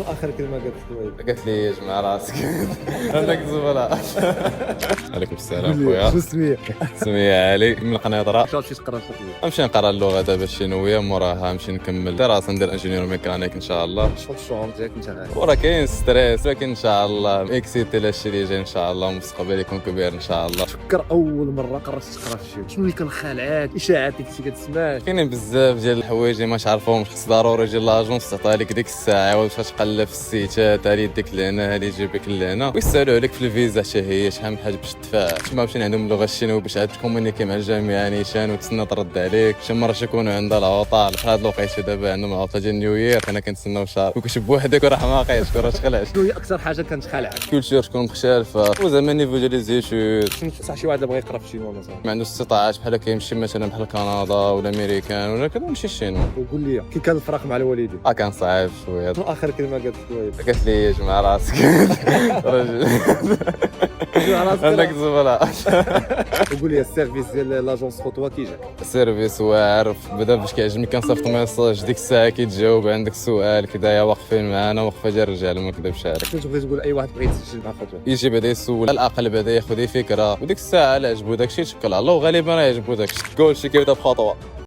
اخر كلمه قالت لك قالت لي جمع راسك. عندك الزبلاء. عليكم السلام خويا. شو سميه؟ سمية علي من القنيطرة. شو تقرا نمشي نقرا اللغة دابا الشينوية، موراها نمشي نكمل دراسة ندير انجينيور ميكانيك ان شاء الله. شو الشعور ديالك انت عارف؟ وراه كاين ستريس، ولكن ان شاء الله اكسيتي لهادشي اللي جاي ان شاء الله، ومستقبل يكون كبير ان شاء الله. فكر اول مره قررت تقرا شي شنو اللي كان خالعاك؟ اشاعات اللي كنتي كتسمع؟ كاينين بزاف ديال الحوايج اللي ما تعرفهمش، خص ضروري يجي لاجونس تعطيها لك ديك الساعه واش تقلب في السيتات، هادي يديك لهنا هادي يجيبك لهنا، ويسالوا عليك في الفيزا حتى هي شحال من حاجه باش تدفع. تما مشينا عندهم اللغه الشينويه باش عاد تكومونيكي مع الجامعه نيشان وتسنى ترد عليك. شي مرات يكونوا عندها العطل في هاد الوقيته دابا عندهم العطله ديال نيوير، حنا كنتسناو شهر وكتشوف بوحدك وراه حماقيش وراه تخلعش. شنو هي اكثر حاجه كانت خالعك؟ كولتور تكون مختلفه وزعما نيفو ديال لي زيتود. شنو صح شي واحد بغى يقرا في الشينوا مثلا ما عنده استطاعات بحال كيمشي مثلا بحال كندا ولا امريكان ولا كذا يمشي الشينوا. وقول لي كي كان الفراق مع الوالدين؟ كان صعيب شويه. شنو اخر كلمه قالت لك؟ قالت لي جمع راسك. راجل عندك الزبلاء. وقول لي السيرفيس ديال لاجونس فوتوا كي جاك؟ السيرفيس واعرف بدا فاش كيعجبني كنصيفط ميساج ديك الساعه كيتجاوب عندك سؤال كذايا واقفين معانا وقفه ديال الرجال ما كذبش عليك. شنو تبغي تقول اي واحد بغى يتسجل مع خطوه؟ يجي بدا يسول على الاقل بدا ياخذ فكره وديك الساعه لا عجبو داكشي تشكل على الله وغالبا يعجبو داكشي كلشي كيبدا بخطوه.